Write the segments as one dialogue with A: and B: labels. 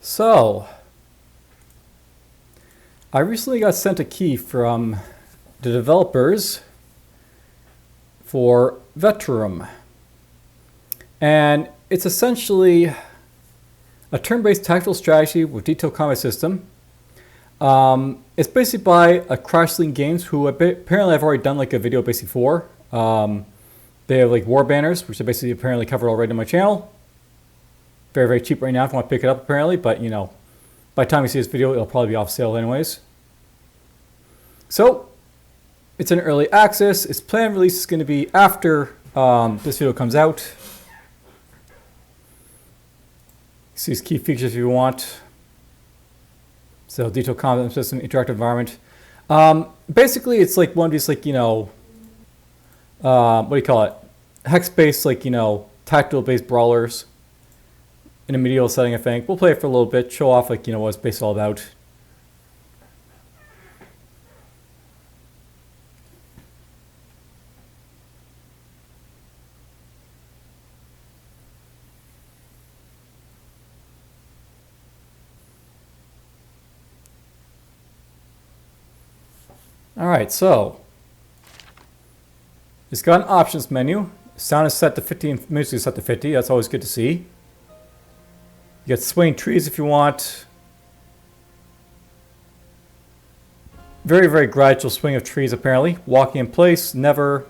A: So, I recently got sent a key from the developers for Veterum. And it's essentially a turn-based tactical strategy with detailed combat system. It's basically by a Crashling Games, who apparently I've already done like a video basically for. They have like war banners, which I basically apparently covered already on my channel. Very, very cheap right now if you want to pick it up apparently, but you know, by the time you see this video, it'll probably be off sale anyways. So, it's in early access. Its planned release is going to be after this video comes out. See these key features if you want. So, detailed combat system, interactive environment. Basically, it's like one of these, like, you know, what do you call it? Hex-based, like, you know, tactical-based brawlers in a medieval setting, I think. We'll play it for a little bit, show off, like, you know, what it's basically all about. Alright, so it's got an options menu. Sound is set to 50 and music is set to 50. That's always good to see. You got swaying trees if you want. Very, very gradual swing of trees apparently. Walking in place, never.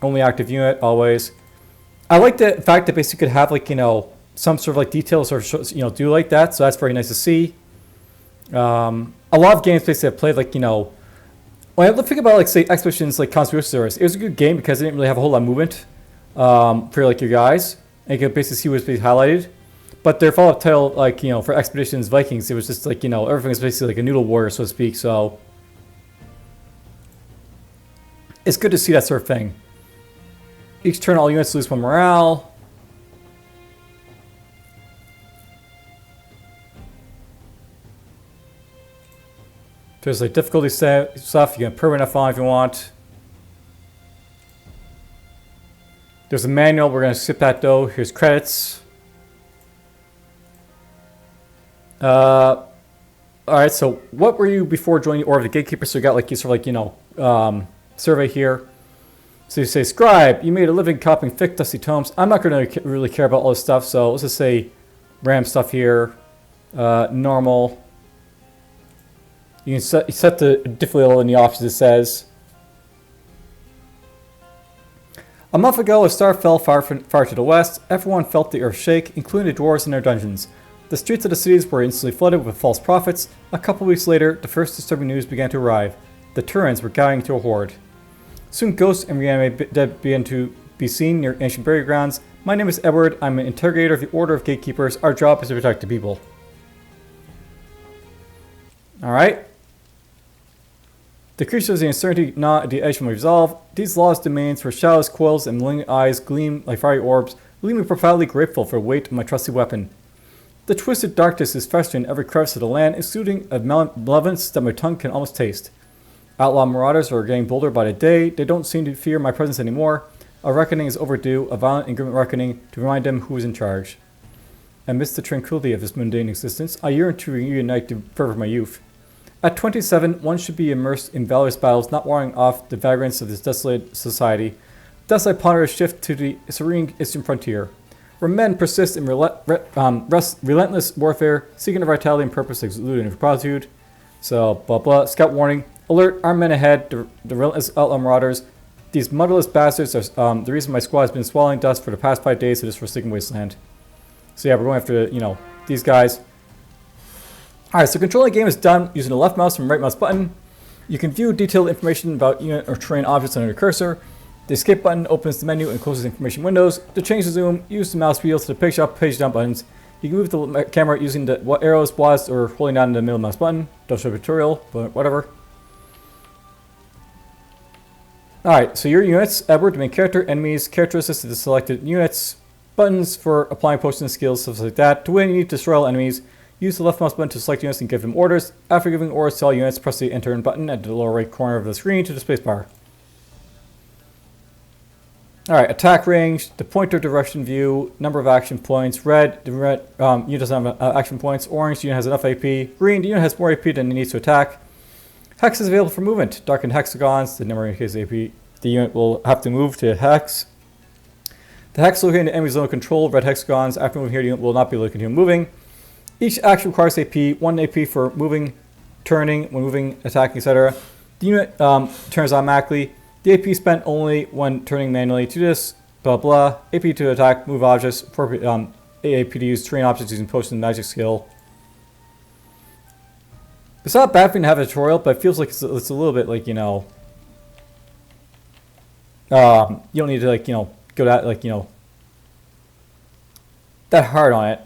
A: Only active unit, always. I like the fact that basically you could have, like, you know, some sort of like details or, you know, do like that. So that's very nice to see. A lot of games basically I've played, like, you know, when I think about, like, say, Expeditions, like Conspiracy Service, it was a good game because it didn't really have a whole lot of movement for, like, your guys. And you could basically see what's basically highlighted. But their follow-up title, like, you know, for Expeditions Vikings, it was just, like, you know, everything was basically like a noodle warrior, so to speak. So it's good to see that sort of thing. Each turn, all units lose 1 morale. There's like difficulty stuff. You can permanent on if you want. There's a manual. We're going to skip that though. Here's credits. Alright, so what were you before joining the Order of the Gatekeeper? So you got like you sort of like, you know, survey here. So you say, scribe, you made a living copying thick, dusty tomes. I'm not going to really care about all this stuff. So let's just say RAM stuff here. Normal. You can set the difficulty level in the options, it says. A month ago, a star fell far to the west. Everyone felt the earth shake, including the dwarves in their dungeons. The streets of the cities were instantly flooded with false prophets. A couple weeks later, the first disturbing news began to arrive. The Turans were gathering to a horde. Soon ghosts and reanimated dead began to be seen near ancient burial grounds. My name is Edward. I'm an interrogator of the Order of Gatekeepers. Our job is to protect the people. Alright. The creatures of the uncertainty gnaw at the edge of my resolve. These lost domains where shadows, coils, and malignant eyes gleam like fiery orbs, leave me profoundly grateful for the weight of my trusty weapon. The twisted darkness is festering in every crevice of the land, exuding a malevolence that my tongue can almost taste. Outlaw marauders are getting bolder by the day. They don't seem to fear my presence anymore. A reckoning is overdue, a violent and grim reckoning to remind them who is in charge. Amidst the tranquility of this mundane existence, I yearn to reunite the fervor of my youth. At 27, one should be immersed in valorous battles, not warring off the vagrants of this desolate society. Thus I ponder a shift to the serene eastern frontier, where men persist in relentless warfare, seeking a vitality and purpose exuding in prostitute. So, blah blah. Scout warning. Alert, armed men ahead, the relentless outlaw marauders. These motherless bastards are the reason my squad has been swallowing dust for the past 5 days to this forsaken wasteland. So yeah, we're going after, you know, these guys. Alright, so controlling the game is done using the left mouse and right mouse button. You can view detailed information about unit or terrain objects under your cursor. The escape button opens the menu and closes information windows. To change the zoom, use the mouse wheel to the picture up, page down buttons. You can move the camera using the arrows, WASD, or holding down the middle mouse button. Don't show a tutorial, but whatever. Alright, so your units, Edward, the main character, enemies, characteristics to the selected units, buttons for applying potions, skills, stuff like that. To win, you need to destroy all enemies. Use the left mouse button to select units and give them orders. After giving orders to all units, press the enter button at the lower right corner of the screen to the spacebar. Alright, attack range, the pointer direction view, number of action points. Red, the red unit doesn't have action points. Orange, the unit has enough AP. Green, the unit has more AP than it needs to attack. Hex is available for movement. Darkened hexagons, the number indicates AP. The unit will have to move to hex. The hex located in the enemy zone of control. Red hexagons, after moving here, the unit will not be able to continue moving. Each action requires AP, 1 AP for moving, turning, when moving, attacking, etc. The unit turns automatically. The AP spent only when turning manually. To this, blah blah. AP to attack, move objects, appropriate AP to use, train objects using potion magic skill. It's not a bad thing to have a tutorial, but it feels like it's a little bit like, you know, you don't need to, like, you know, go that, like, you know, that hard on it.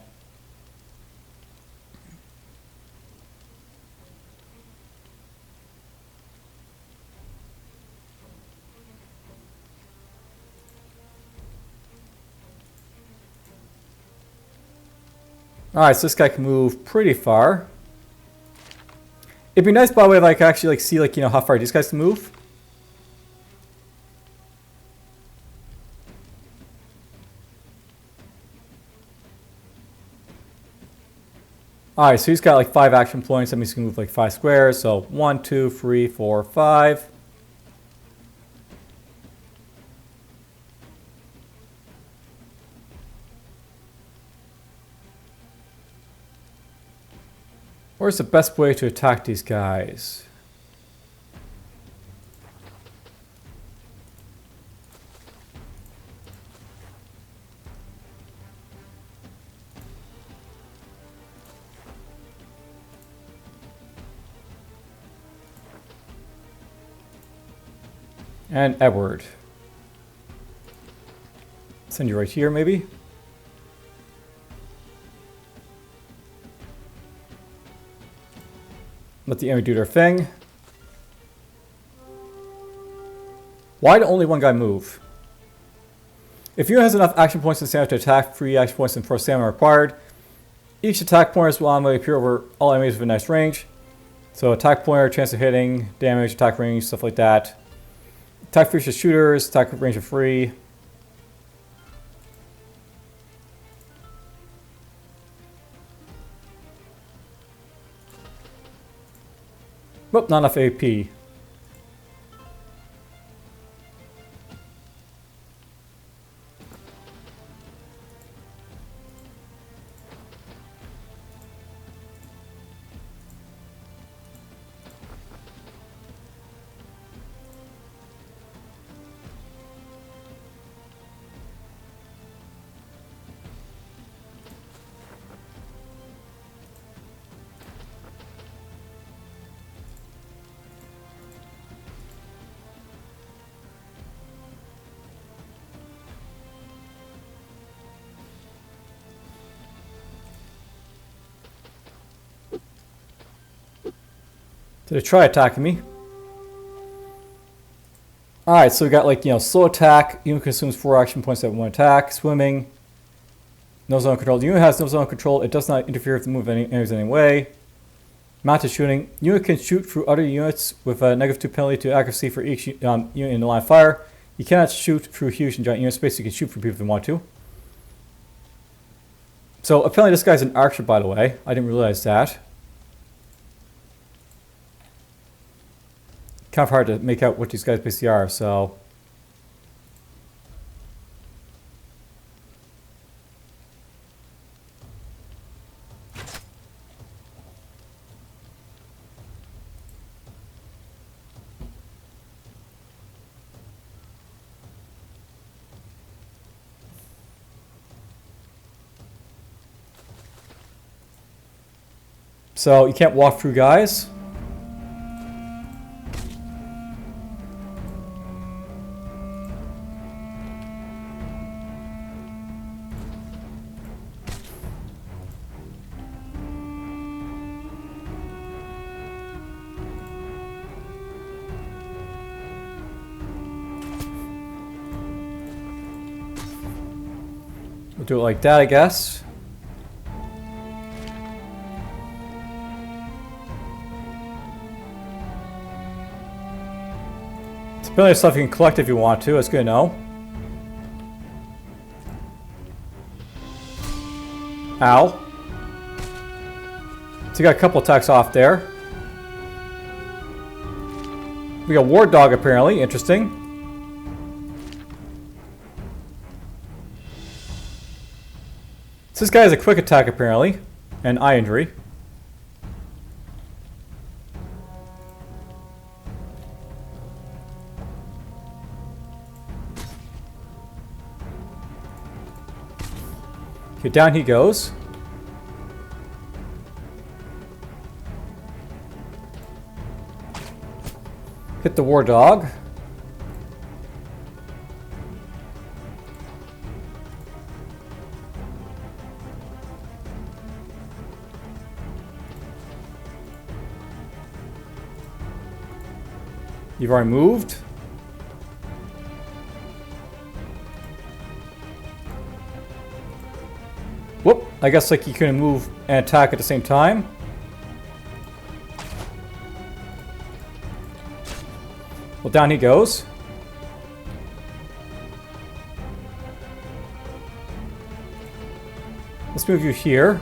A: Alright, so this guy can move pretty far. It'd be nice, by the way, if I could actually, like, see, like, you know, how far these guys can move. Alright, so he's got like 5 action points. That means he can move like 5 squares. So 1, 2, 3, 4, 5. Where's the best way to attack these guys? And Edward. Send you right here, maybe? Let the enemy do their thing. Why did only one guy move? If you has enough action points and stamina to attack, 3 action points and 4 stamina required. Each attack pointer will automatically appear over all enemies within nice range. So attack pointer, chance of hitting, damage, attack range, stuff like that. Attack features shooters, attack range of 3. Oh, not enough AP. Did it try attacking me? Alright, so we got, like, you know, slow attack. Unit consumes 4 action points at 1 attack. Swimming. No zone control. The unit has no zone control. It does not interfere with the move of any enemies in any way. Mounted shooting. Unit can shoot through other units with a -2 penalty to accuracy for each unit in the line of fire. You cannot shoot through huge and giant unit space. You can shoot through people if you want to. So apparently this guy's an archer, by the way. I didn't realize that. Kind of hard to make out what these guys basically are, so. So you can't walk through guys. We'll do it like that, I guess. It's plenty of stuff you can collect if you want to. That's good to know. Ow. So you got a couple attacks off there. We got Ward Dog apparently. Interesting. So this guy has a quick attack apparently. And eye injury. Okay, down he goes. Hit the War Dog. You've already moved. Whoop. I guess like you couldn't move and attack at the same time. Well, down he goes. Let's move you here.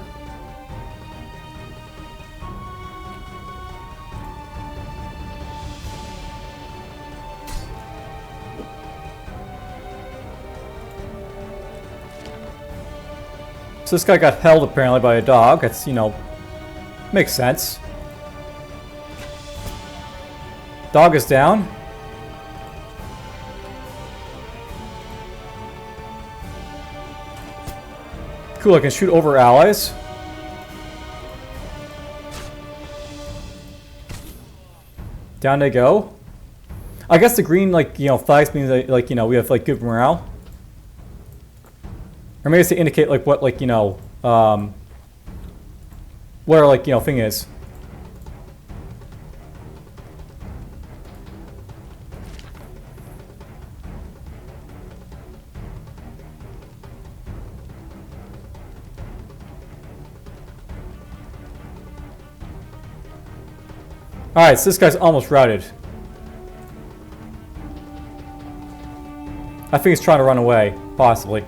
A: So this guy got held apparently by a dog. That's, you know, makes sense. Dog is down. Cool, I can shoot over allies. Down they go. I guess the green, like, you know, flags means that, like, you know, we have, like, good morale. Or maybe it's to indicate, like, what, like, you know, what our, like, you know, thing is. Alright, so this guy's almost routed. I think he's trying to run away, possibly.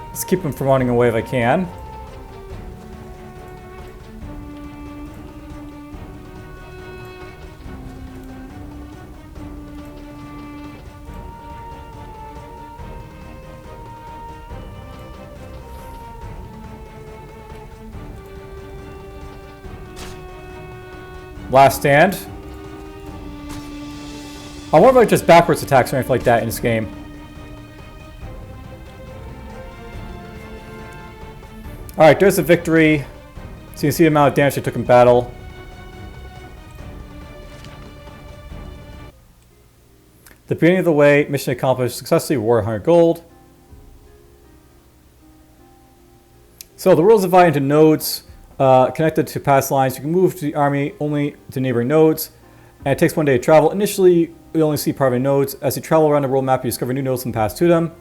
A: Let's keep him from running away if I can. Last stand. I wonder if like just backwards attacks or anything like that in this game. Alright, there's a victory. So you can see the amount of damage they took in battle. The beginning of the way, mission accomplished successfully, reward 100 gold. So the world is divided into nodes. Connected to past lines, you can move to the army only to neighboring nodes, and it takes 1 day to travel. Initially, you only see part of the nodes. As you travel around the world map, you discover new nodes and pass to them.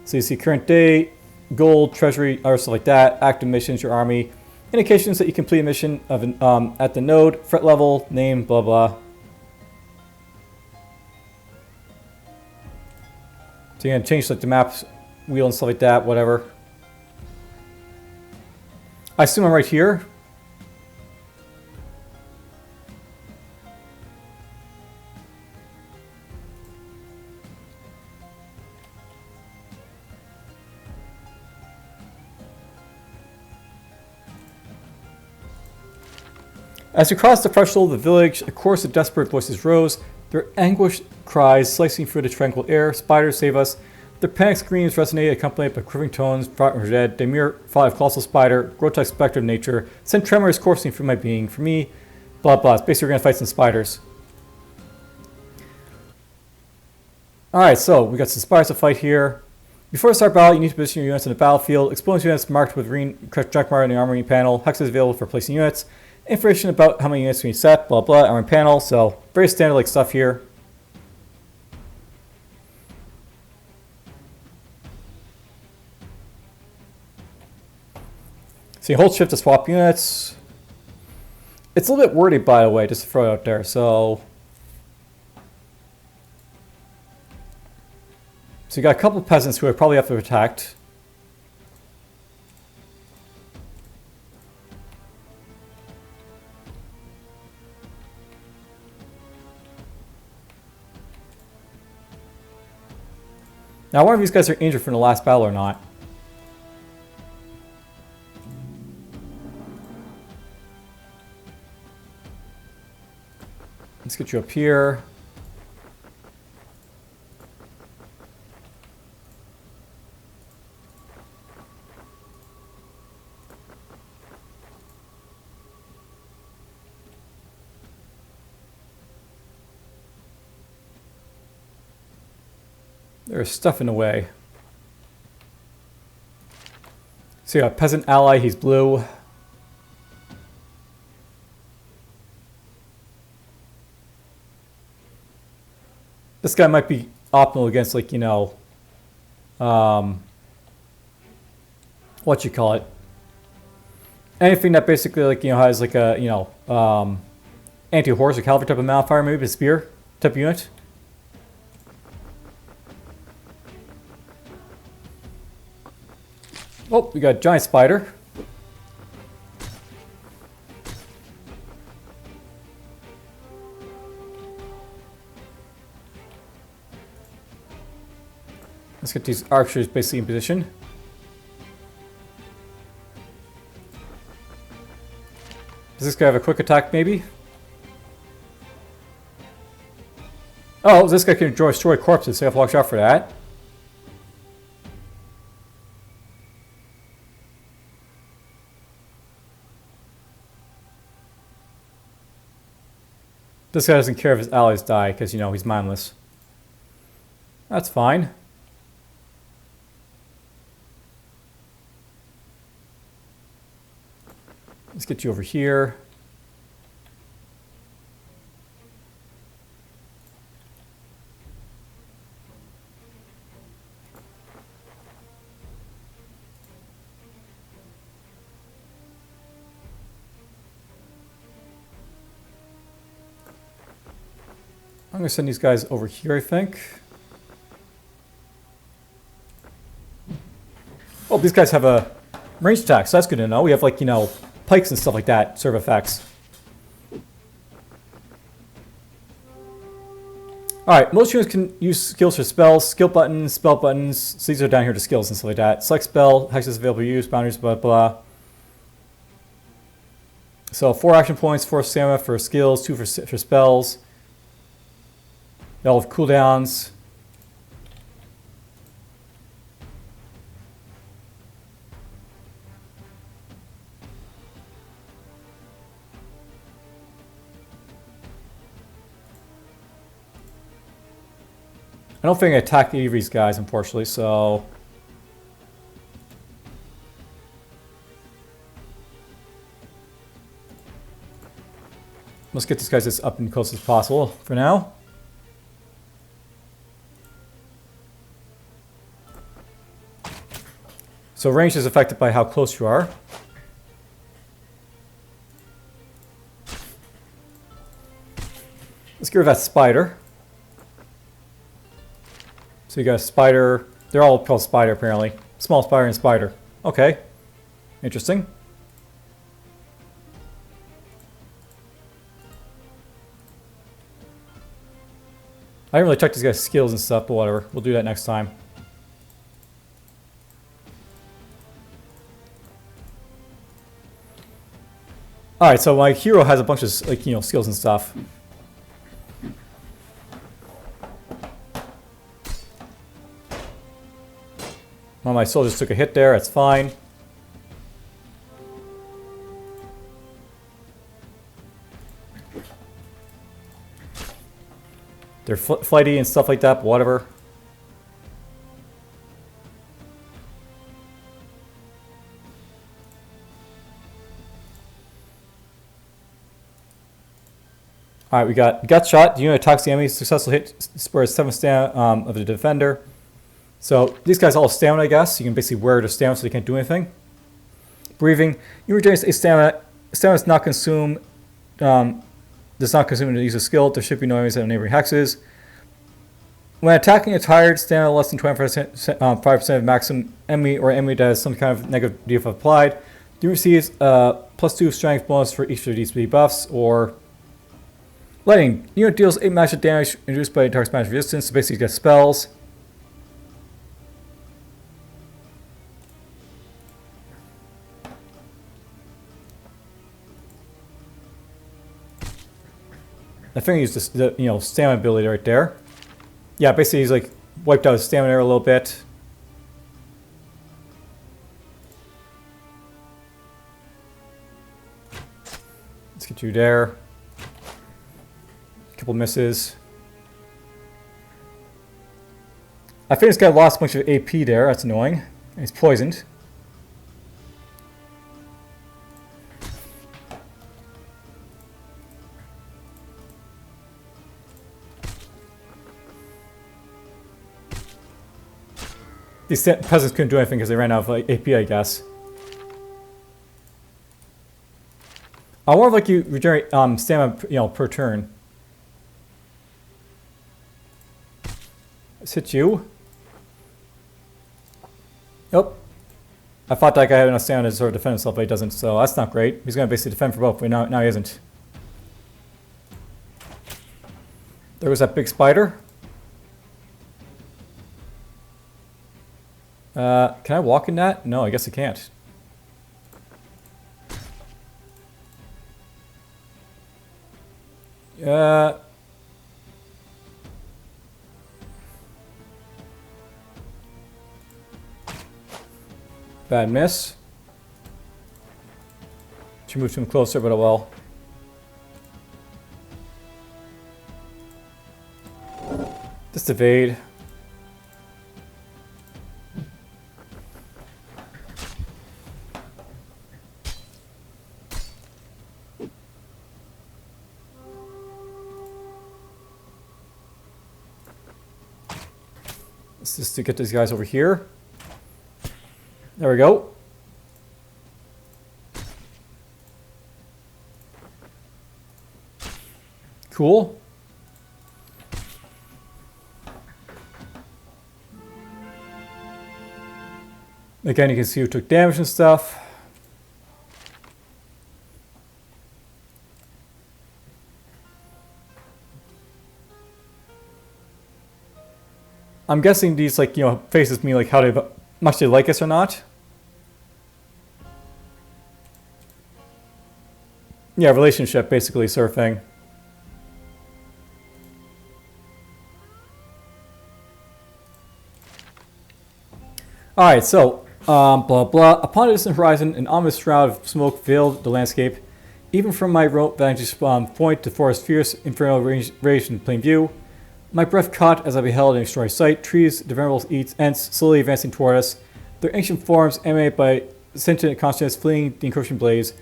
A: So you see current day, gold, treasury, or stuff like that, active missions, your army, indications that you complete a mission of an, at the node, threat level, name, blah blah. So you're gonna change like the map wheel and stuff like that, whatever. I assume I'm right here. As you cross the threshold of the village, a chorus of desperate voices rose, their anguished cries slicing through the tranquil air. Spiders, save us. Their panic screams resonated, accompanied by quivering tones, fraught with dread. They mere thought of colossal spider, grotesque specter of nature, sent tremors coursing through my being. For me, blah blah. Basically, we're gonna fight some spiders. Alright, so we got some spiders to fight here. Before you start battle, you need to position your units in the battlefield. Explosive units marked with green check mark in the armory panel. Hex is available for placing units. Information about how many units can be set, blah blah, armory panel. So very standard like stuff here. So you hold shift to swap units. It's a little bit wordy, by the way, just to throw it out there. So So you got a couple of peasants who I probably have to protect. Now, I wonder if these guys are injured from the last battle or not. Let's get you up here. There's stuff in the way. So you got peasant ally, he's blue. This guy might be optimal against, like, you know, what you call it. Anything that basically, like, you know, has like a, you know, anti-horse or cavalry type of malfire, maybe a spear type unit. Oh, we got a giant spider. Let's get these archers basically in position. Does this guy have a quick attack, maybe? Oh, this guy can destroy corpses, so you have to watch out for that. This guy doesn't care if his allies die, because, you know, he's mindless. That's fine. Let's get you over here. I'm going to send these guys over here, I think. Oh, these guys have a range attack, so that's good to know. We have, like, you know, pikes and stuff like that, serve effects. Alright, most units can use skills for spells, skill buttons, spell buttons. So these are down here to skills and stuff like that. Select spell, hexes available to use, boundaries, blah, blah. So 4 action points, 4 stamina for skills, 2 for spells. They all have cooldowns. I don't think I attacked either of these guys, unfortunately, so... Let's get these guys as up and close as possible for now. So range is affected by how close you are. Let's get rid of that spider. So you got a spider. They're all called spider, apparently. Small spider and spider. Okay. Interesting. I didn't really check these guys' skills and stuff, but whatever. We'll do that next time. Alright, so my hero has a bunch of, like, you know, skills and stuff. Well, my soldiers took a hit there, that's fine. They're flighty and stuff like that, but whatever. Alright, we got gut shot. The unit attacks the enemy. Successful hit spares 7 stamina of the defender. So these guys all have stamina, I guess. You can basically wear their stamina so they can't do anything. Breathing. You regenerate a stamina. Stamina is not consumed. Does not consume to use a skill. There should be no enemies at neighboring hexes. When attacking a tired, stamina less than 25% 5% of maximum enemy or enemy that has some kind of negative debuff applied, you receive +2 strength bonus for each of these debuffs. Or lightning. Unit deals 8 magic damage induced by target's magic resistance, so basically gets spells. I think he's the stamina ability right there. Yeah, basically he's like wiped out his stamina a little bit. Let's get you there. Couple misses. I think this guy lost a bunch of AP there. That's annoying. And he's poisoned. These peasants couldn't do anything because they ran out of like, AP, I guess. I wonder if like you regenerate stamina, per turn. Let's hit you. Nope. I thought that guy had enough stamina to sort of defend himself, but he doesn't, so that's not great. He's going to basically defend for both, but now he isn't. There was that big spider. Can I walk in that? No, I guess I can't. Bad miss. Should move him closer, but oh well. Just evade. Let's just to get these guys over here. There we go. Cool. Again, you can see who took damage and stuff. I'm guessing these faces me like how much they like us or not. Yeah, relationship basically sort of thing. Alright, so blah blah. Upon a distant horizon, an ominous shroud of smoke veiled the landscape. Even from my remote vantage point, the forest fierce infernal rage in plain view. My breath caught as I beheld an extraordinary sight. Trees, the venerable ants slowly advancing toward us. Their ancient forms animated by sentient consciousness fleeing the encroaching blaze.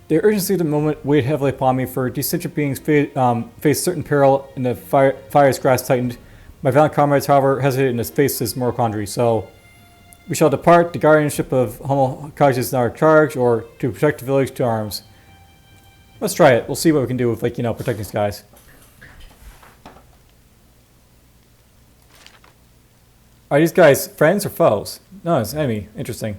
A: The urgency of the moment weighed heavily upon me, for these sentient beings faced certain peril, and the fire's grasp tightened. My valiant comrades, however, hesitated in the face of this moral quandary. So, we shall depart. The guardianship of humble cottages is in our charge, or to protect the village to arms. Let's try it. We'll see what we can do with, protecting these guys. Are these guys friends or foes? No, it's enemy. Interesting.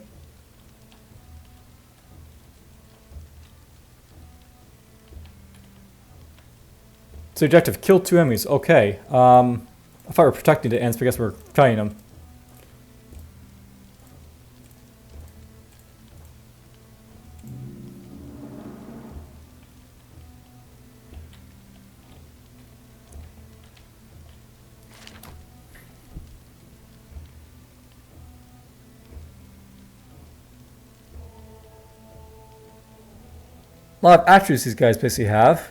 A: So objective, kill 2 enemies. Okay. I thought we were protecting the ants, but I guess we're fighting them. A lot of attributes these guys basically have.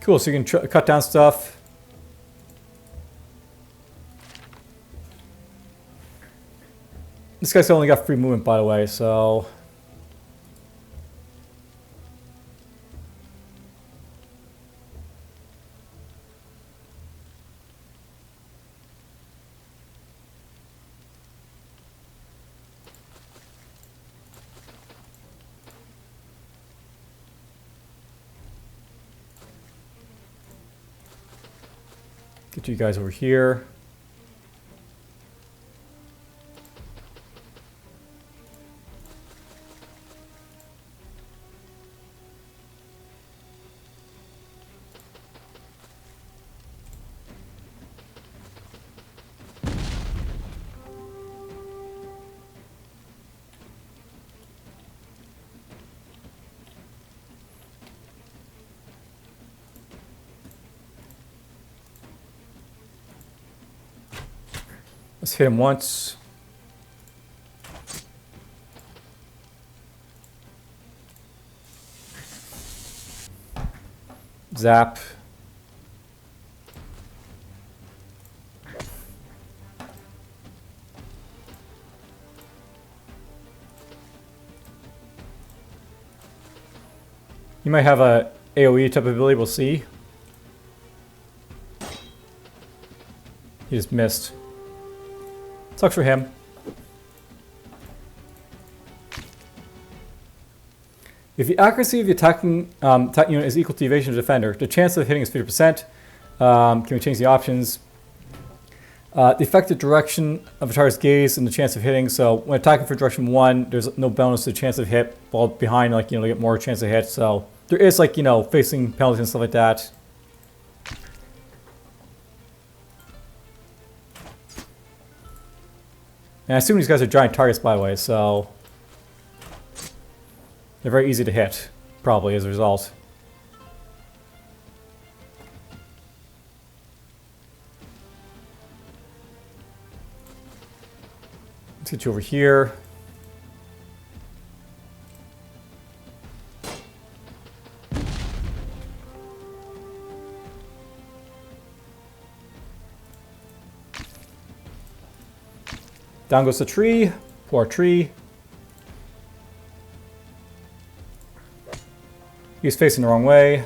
A: Cool, so you can cut down stuff. This guy's only got free movement, by the way, so... Get you guys over here. Let's hit him once. Zap. You might have a AoE type of ability, we'll see. He just missed. Sucks for him. If the accuracy of the attacking attack unit is equal to the evasion of the defender, the chance of hitting is 50%. Can we change the options? The effective direction of a target's gaze and the chance of hitting. So when attacking for direction 1, there's no bonus to the chance of hit. While behind, like, they get more chance of hit. So there is, like, facing penalties and stuff like that. And I assume these guys are giant targets, by the way, so they're very easy to hit, probably, as a result. Let's get you over here. Down goes the tree. Poor tree. He's facing the wrong way.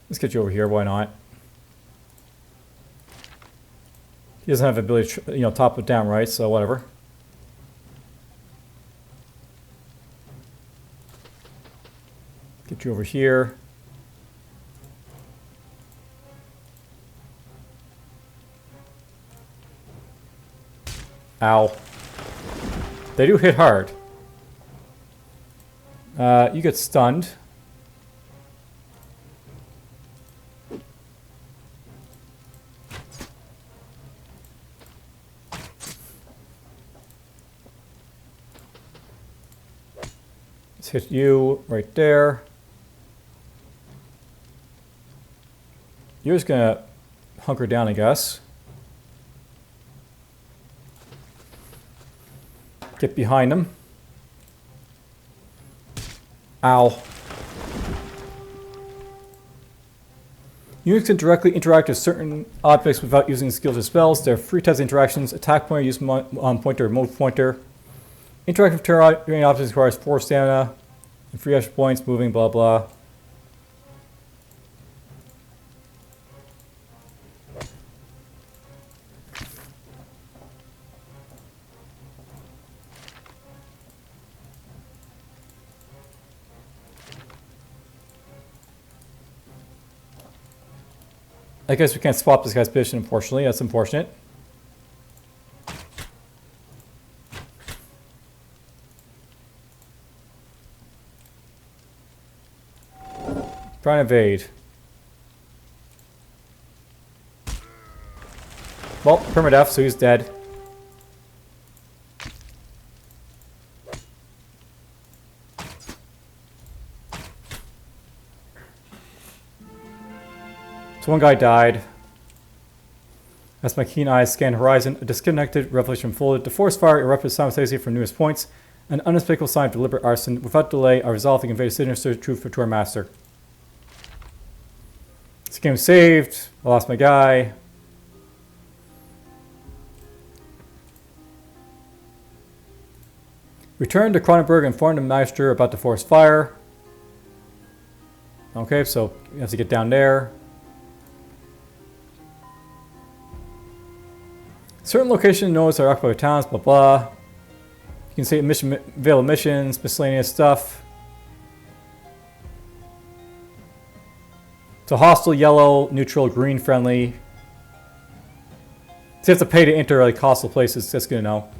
A: Let's get you over here, why not? He doesn't have the ability to, top it down, right? So whatever. Get you over here. Ow. They do hit hard. You get stunned. Hit you right there. You're just gonna hunker down, I guess. Get behind him. Ow. Units can directly interact with certain objects without using skills or spells. There are 3 types of interactions: attack pointer, use pointer, remote pointer. Interacting with terrain objects requires 4 stamina. And 3 extra points, moving, blah blah. I guess we can't swap this guy's position, unfortunately. That's unfortunate. Trying to evade. Well, permadeath, so he's dead. So one guy died. As my keen eyes scanned horizon, a disconnected revelation unfolded. The forest fire erupted simultaneously from numerous points. An unspeakable sign of deliberate arson. Without delay, I resolved to convey the sinister truth to our master. This game was saved. I lost my guy. Returned to Kronenberg and informed the master about the forest fire. Okay, so you have to get down there. Certain location nodes are occupied by towns, blah blah. You can see mission, available missions, miscellaneous stuff. So hostile, yellow, neutral, green, friendly. So you have to pay to enter like hostile places. That's good to know.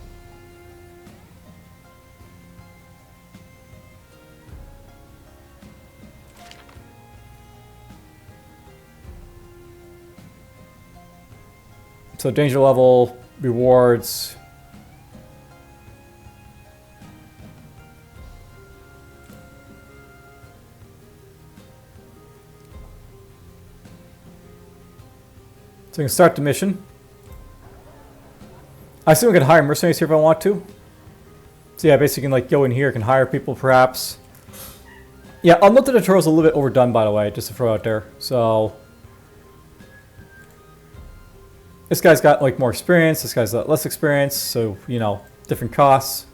A: So danger level, rewards. So we can start the mission. I assume we can hire mercenaries here if I want to. So yeah, basically you can like go in here, can hire people perhaps. Yeah, unlimited tutorial is a little bit overdone by the way, just to throw out there. So this guy's got like more experience, this guy's got less experience, so you know, different costs.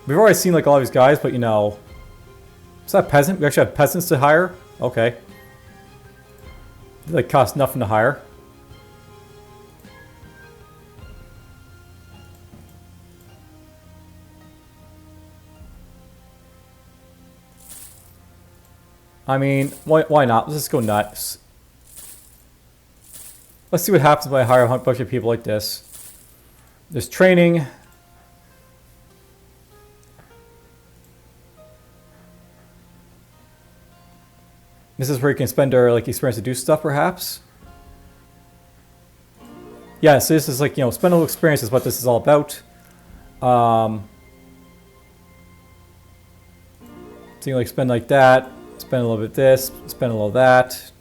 A: We've already seen like all these guys, but you know, is that peasant? We actually have peasants to hire? Okay. They like cost nothing to hire. I mean, why not? Let's just go nuts. Let's see what happens when I hire a bunch of people like this. There's training. This is where you can spend our like experience to do stuff, perhaps. Yeah, so this is like, you know, spend a little experience is what this is all about. So you like spend like that, spend a little bit this, spend a little that.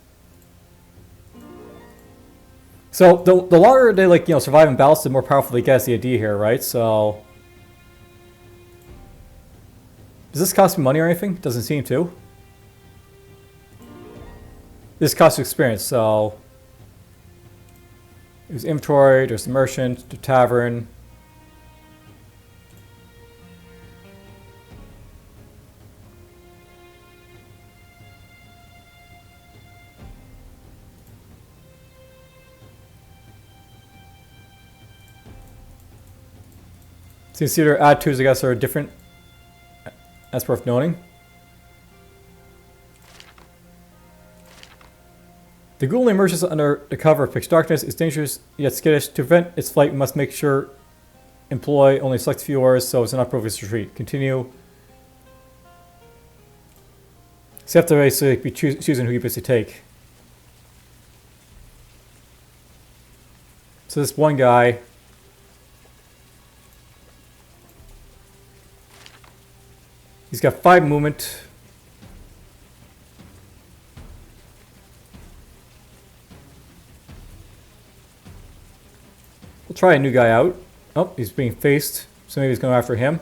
A: So the longer they like, you know, survive in battles, the more powerful they get is the idea here, right? So does this cost me money or anything? Doesn't seem to. This costs experience, so there's inventory, there's the merchant, the tavern. So you see their attitudes, I guess, are different. That's worth noting. The ghoul emerges under the cover of pitch darkness. It's dangerous yet skittish. To prevent its flight, we must make sure employ only select few hours so it's not appropriate to retreat. Continue. So you have to basically be choosing who you basically take. So this one guy, he's got 5 movement. We'll try a new guy out. Oh, he's being faced, so maybe he's going after him.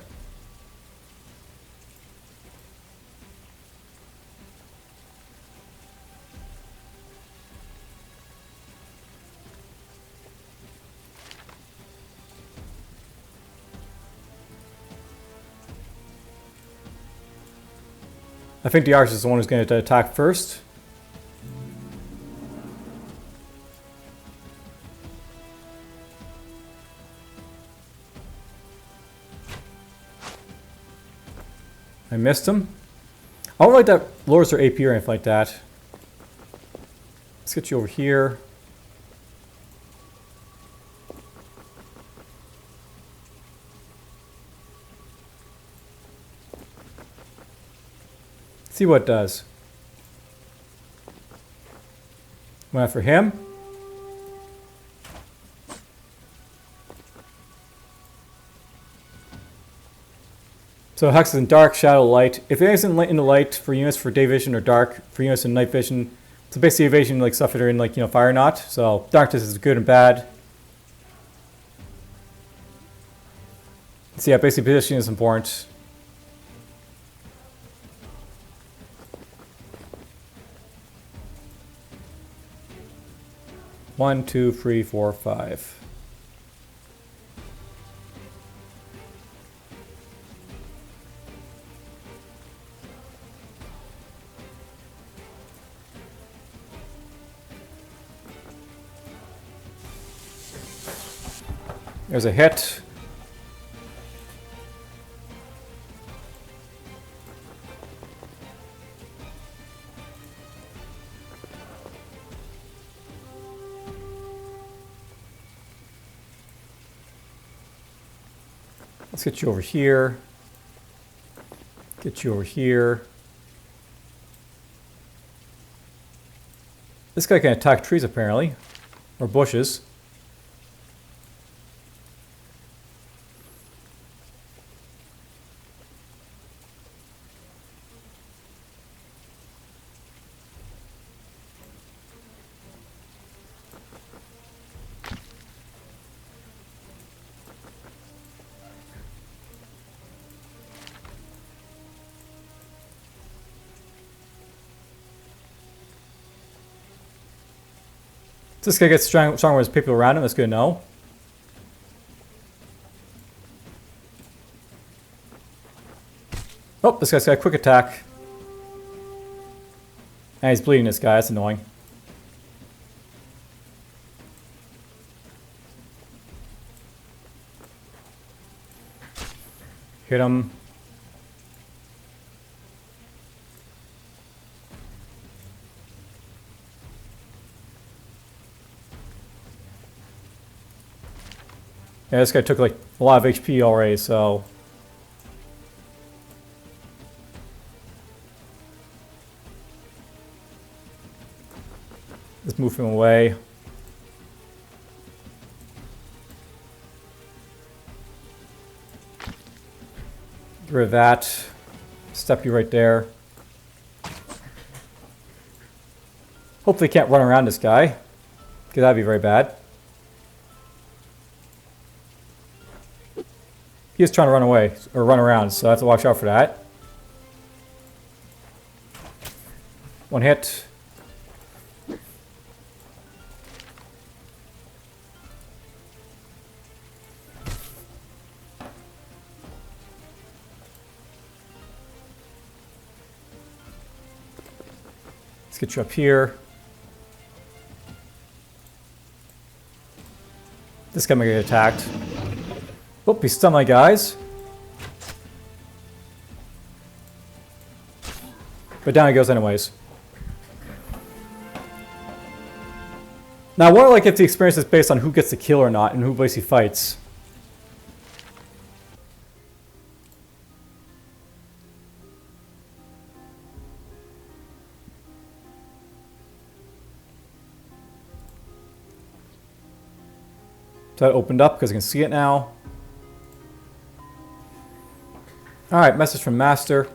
A: I think the archer is the one who's going to attack first. I missed him. I don't like that lowers their AP or anything like that. Let's get you over here. See what it does. Went after him. So Hex is in dark, shadow, light. If it isn't in the light for units for day vision or dark for units in night vision, so basically evasion like stuff that are in like, you know, fire or not. So darkness is good and bad. So yeah, basically positioning is important. 1, 2, 3, 4, 5. There's a hit. Let's get you over here. Get you over here. This guy can attack trees apparently, or bushes. This guy gets stronger with his people around him. That's good to know. Oh, this guy's got a quick attack. And he's bleeding this guy. That's annoying. Hit him. Yeah, this guy took like a lot of HP already, so... Let's move him away. Get rid of that. Step you right there. Hopefully he can't run around this guy, because that'd be very bad. He is trying to run away, or run around, so I have to watch out for that. One hit. Let's get you up here. This guy might get attacked. Oh, he stunned my guys. But down he goes anyways. Now I wonder like if the experience is based on who gets the kill or not and who basically fights. So that opened up because I can see it now. Alright, message from Master.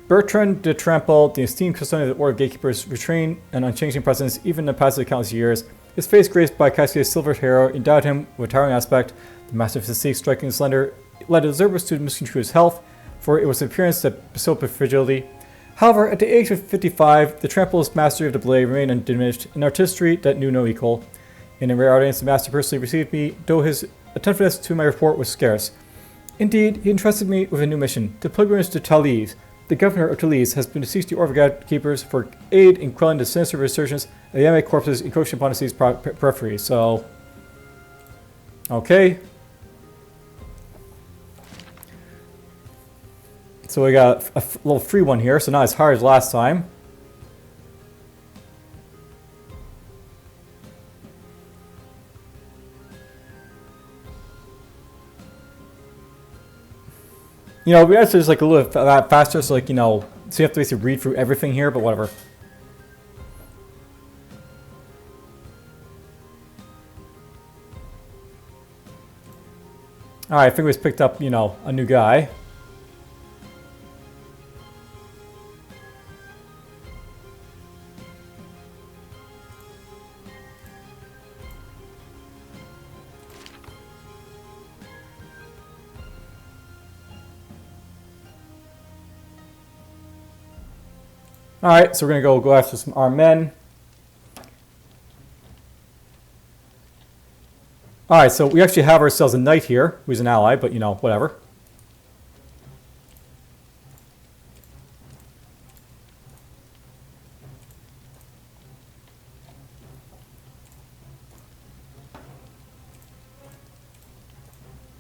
A: Bertrand de Trample, the esteemed custodian of the Order of Gatekeepers, retrained an unchanging presence even in the past of countless years. His face graced by Cascad's silver hero endowed him with a towering aspect. The Master of Physique, striking slender, led observers to misconstrue his health, for it was the appearance that bestowed fragility. However, at the age of 55, the Trample's mastery of the blade remained undiminished, an artistry that knew no equal. In a rare audience, the Master personally received me, though his attentiveness to my report was scarce. Indeed, he entrusted me with a new mission, the pilgrimage to Talise. The governor of Talise has been beseeched the Order of Gatekeepers for aid in quelling the sinister resurgence of the enemy corpses encroaching upon the city's periphery. So, okay. So we got a little free one here, so not as hard as last time. You know, we actually just like a little bit faster, so like, you know, so you have to basically read through everything here, but whatever. Alright, I think we just picked up, you know, a new guy. Alright, so we're going to go after some armed men. Alright, so we actually have ourselves a knight here, who's an ally, but you know, whatever.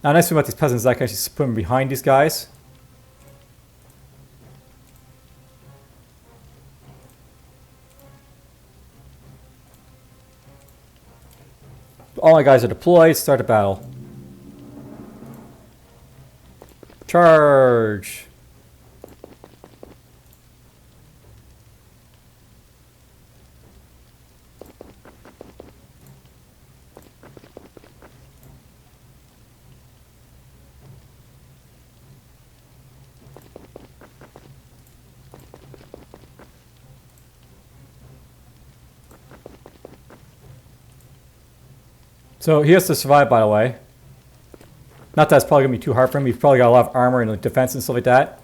A: Now, nice thing about these peasants is I can actually put them behind these guys. All my guys are deployed. Start the battle. Charge! So he has to survive, by the way. Not that it's probably going to be too hard for him. He's probably got a lot of armor and like, defense and stuff like that.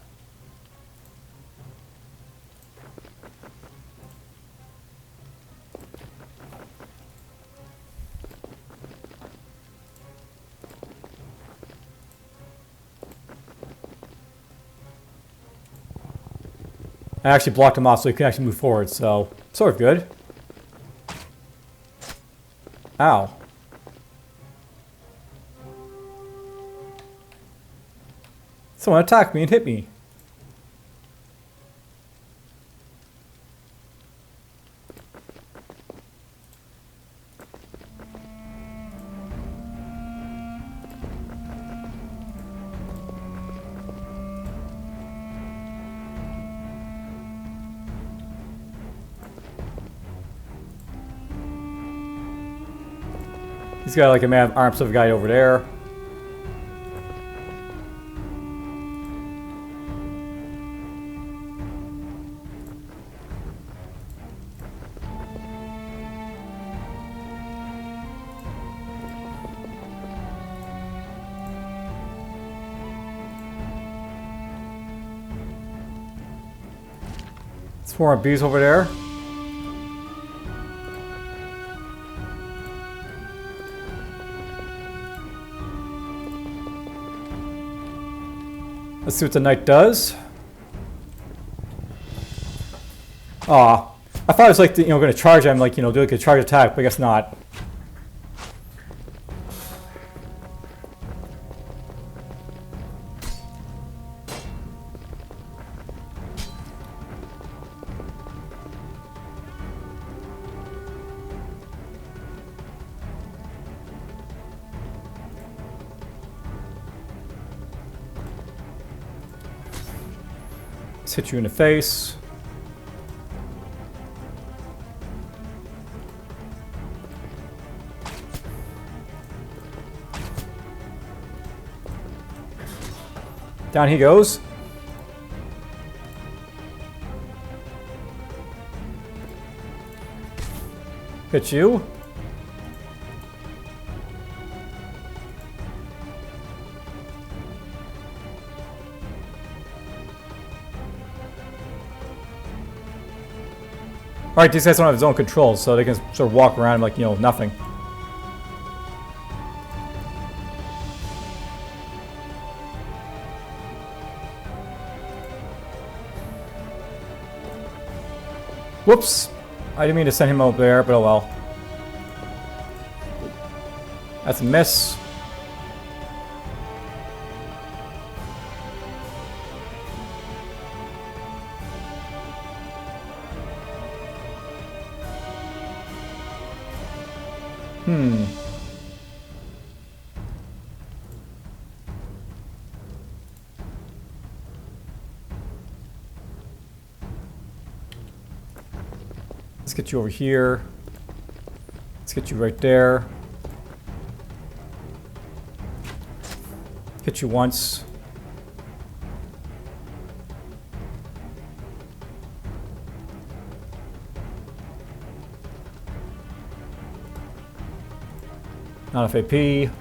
A: I actually blocked him off so he can actually move forward, so sort of good. Ow. Someone attacked me and hit me. He's got like a man of arms of a guy over there. Swarm of bees over there. Let's see what the knight does. Aw. I thought it was like, you know, going to charge him, like, you know, do like a charge attack, but I guess not. Let's hit you in the face. Down he goes. Hit you. Alright, these guys don't have his own controls, so they can sort of walk around like, you know, nothing. Whoops! I didn't mean to send him over there, but oh well. That's a miss. Let's get you over here. Let's get you right there. Hit you once. Not FAP.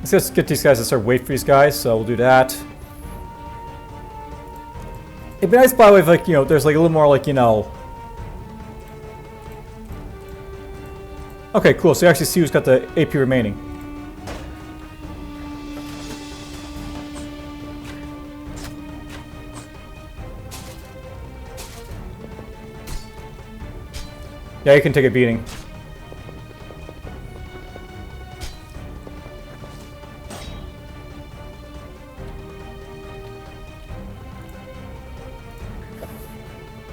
A: Let's just get these guys to start wait for these guys, so we'll do that. It'd be nice, by the way, if, like, you know, there's like a little more, like, you know. Okay, cool. So you actually see who's got the AP remaining. Yeah, you can take a beating.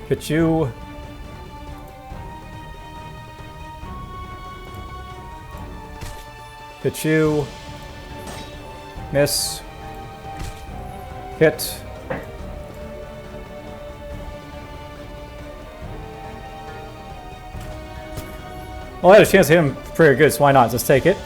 A: Hit you. Hit you. Miss. Hit. Well, I had a chance to hit him pretty good, so why not? Just take it.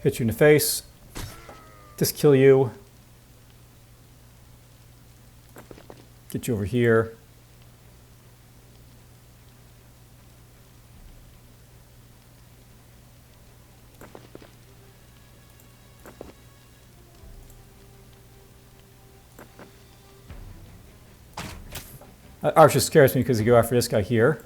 A: Hit you in the face. Just kill you. Get you over here. Archer scares me because you go after this guy here.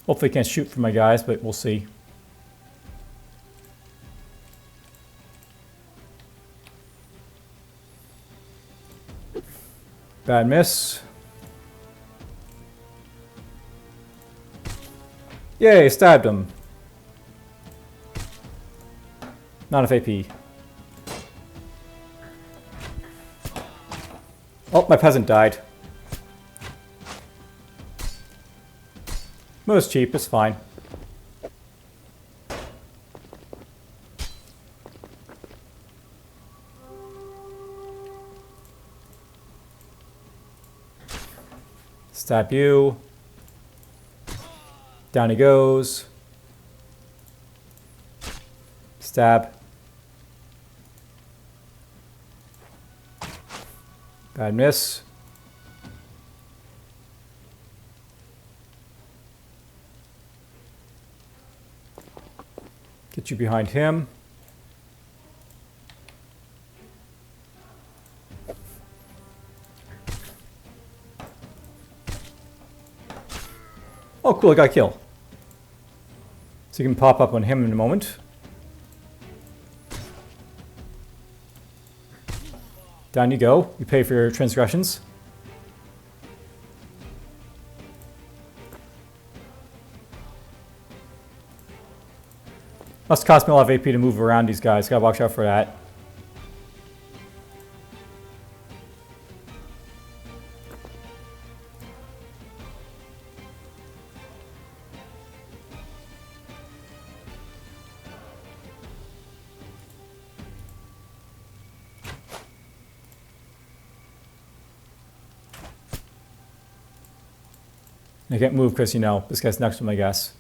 A: Hopefully I can't shoot for my guys, but we'll see. Bad miss. Yay, stabbed him. Not enough AP. Oh, my peasant died. It was cheap, it's fine. Stab you. Down he goes. Stab. Bad miss. Get you behind him. Oh, cool, I got a kill. So you can pop up on him in a moment. Down you go. You pay for your transgressions. Must cost me a lot of AP to move around these guys. Gotta watch out for that. I can't move because, you know, this guy's next to him, I guess.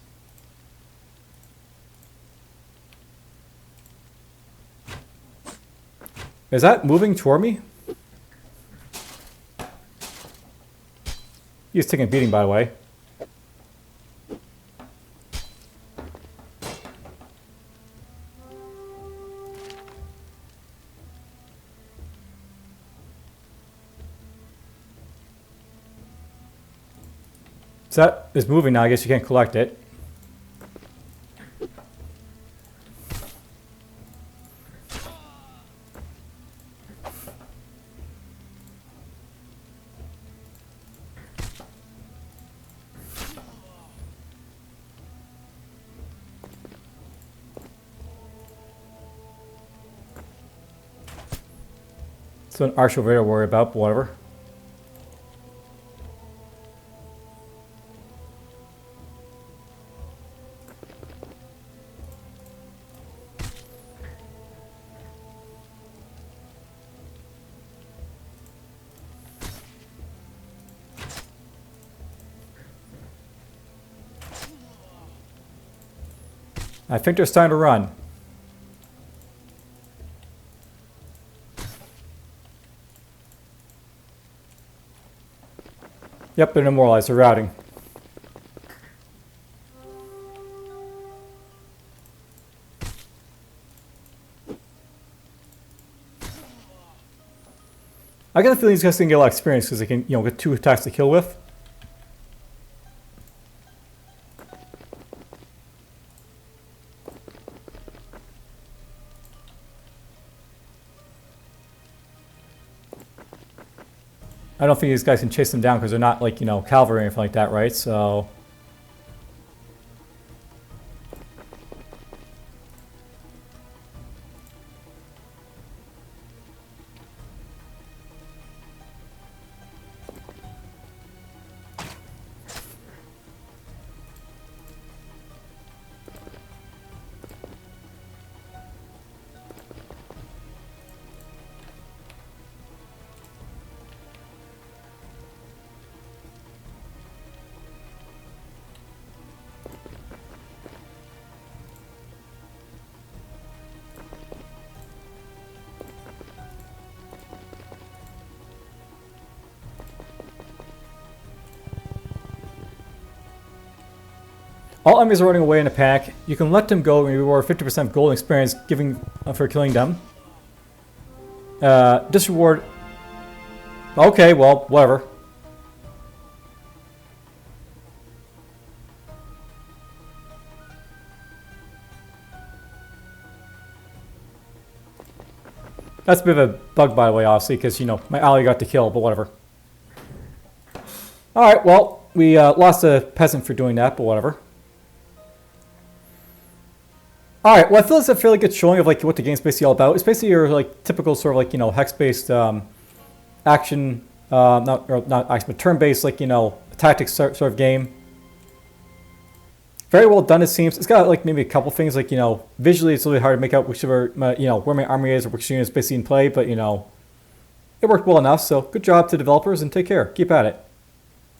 A: Is that moving toward me? He's taking a beating, by the way. So that is moving now. I guess you can't collect it. So an archer over there to worry about, but whatever. I think there's time to run. Yep, they're demoralized. They're routing. I got the feeling these guys can get a lot of experience because they can, get 2 attacks to kill with. I don't think these guys can chase them down because they're not like, cavalry or anything like that, right? So... all enemies are running away in a pack. You can let them go and reward 50% gold experience for killing them. This reward... Okay, well, whatever. That's a bit of a bug, by the way, obviously, because, my ally got the kill, but whatever. Alright, well, we lost a peasant for doing that, but whatever. Alright, well I feel it's a fairly good showing of what the game's basically all about. It's basically your typical sort of hex-based action, not action, but turn-based tactics sort of game. Very well done, it seems. It's got maybe a couple things visually it's really hard to make out whichever where my army is or which unit is basically in play, but it worked well enough, so good job to developers and take care. Keep at it.